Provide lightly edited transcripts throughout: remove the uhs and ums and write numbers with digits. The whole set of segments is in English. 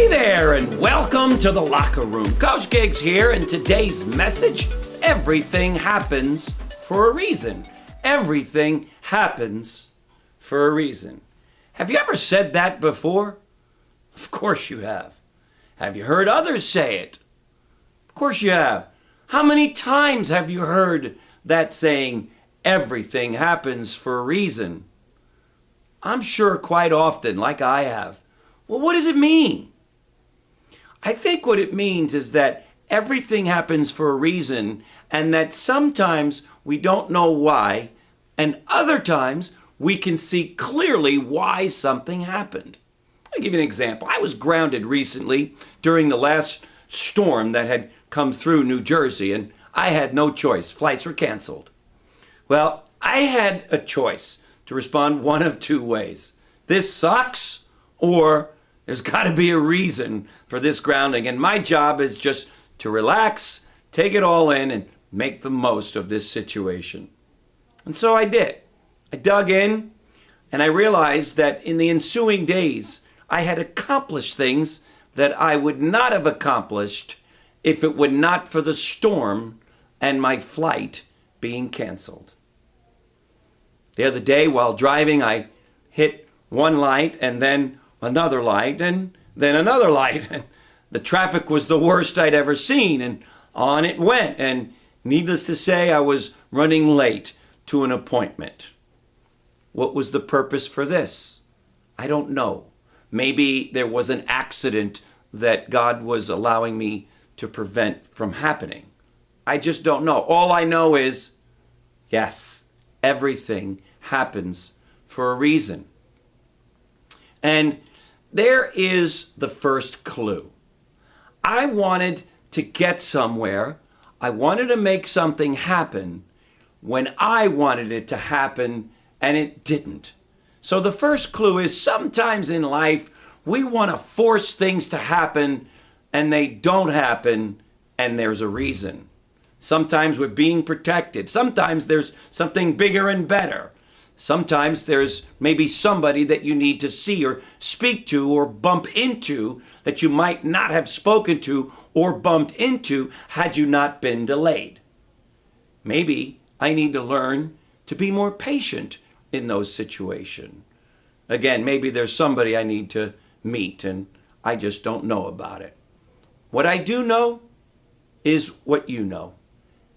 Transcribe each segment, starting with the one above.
Hey there, and welcome to the Locker Room. Coach Giggs here, and today's message, everything happens for a reason. Everything happens for a reason. Have you ever said that before? Of course you have. Have you heard others say it? Of course you have. How many times have you heard that saying, everything happens for a reason? I'm sure quite often, like I have. Well, what does it mean? I think what it means is that everything happens for a reason, and that sometimes we don't know why, and other times we can see clearly why something happened. I'll give you an example. I was grounded recently during the last storm that had come through New Jersey, and I had no choice. Flights were canceled. Well, I had a choice to respond one of two ways. This sucks, or there's got to be a reason for this grounding, and my job is just to relax, take it all in, and make the most of this situation. And so I did. I dug in, and I realized that in the ensuing days, I had accomplished things that I would not have accomplished if it were not for the storm and my flight being canceled. The other day while driving, I hit one light and then another light, and then another light. The traffic was the worst I'd ever seen, and on it went. And needless to say, I was running late to an appointment. What was the purpose for this? I don't know. Maybe there was an accident that God was allowing me to prevent from happening. I just don't know. All I know is, yes, everything happens for a reason. And there is the first clue. I wanted to get somewhere. I wanted to make something happen when I wanted it to happen, and it didn't. So the first clue is sometimes in life we want to force things to happen and they don't happen, and there's a reason. Sometimes we're being protected. Sometimes there's something bigger and better. Sometimes there's maybe somebody that you need to see or speak to or bump into that you might not have spoken to or bumped into had you not been delayed. Maybe I need to learn to be more patient in those situations. Again, maybe there's somebody I need to meet and I just don't know about it. What I do know is what you know,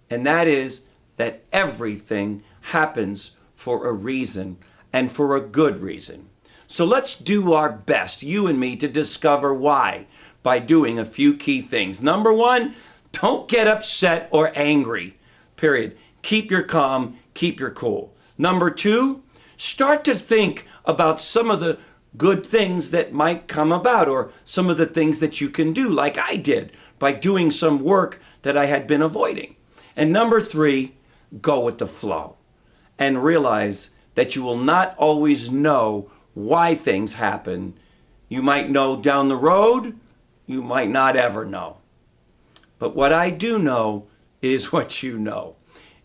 and that is that everything happens for a reason, and for a good reason. So let's do our best, you and me, to discover why by doing a few key things. Number one, don't get upset or angry, period. Keep your calm, keep your cool. Number two, start to think about some of the good things that might come about, or some of the things that you can do, like I did, by doing some work that I had been avoiding. And number three, go with the flow. And realize that you will not always know why things happen. You might know down the road, you might not ever know. But what I do know is what you know.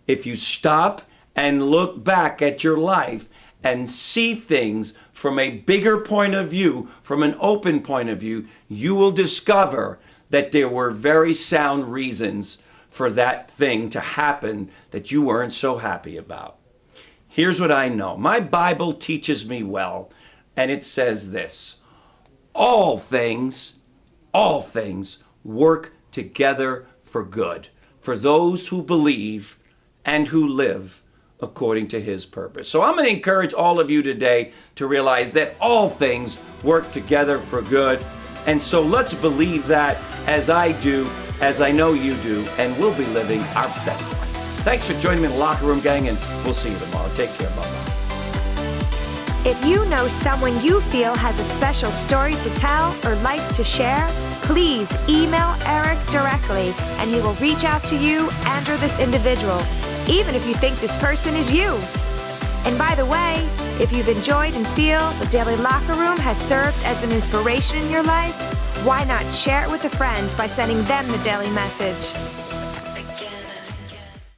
If you stop and look back at your life and see things from a bigger point of view, from an open point of view, you will discover that there were very sound reasons for that thing to happen that you weren't so happy about. Here's what I know. My Bible teaches me well, and it says this: all things work together for good, for those who believe and who live according to his purpose. So I'm going to encourage all of you today to realize that all things work together for good. And so let's believe that, as I do, as I know you do, and we'll be living our best life. Thanks for joining me in the Locker Room, gang, and we'll see you tomorrow. Take care. Bye-bye. If you know someone you feel has a special story to tell or life to share, please email Eric directly, and he will reach out to you and/or this individual, even if you think this person is you. And by the way, if you've enjoyed and feel the Daily Locker Room has served as an inspiration in your life, why not share it with a friend by sending them the daily message?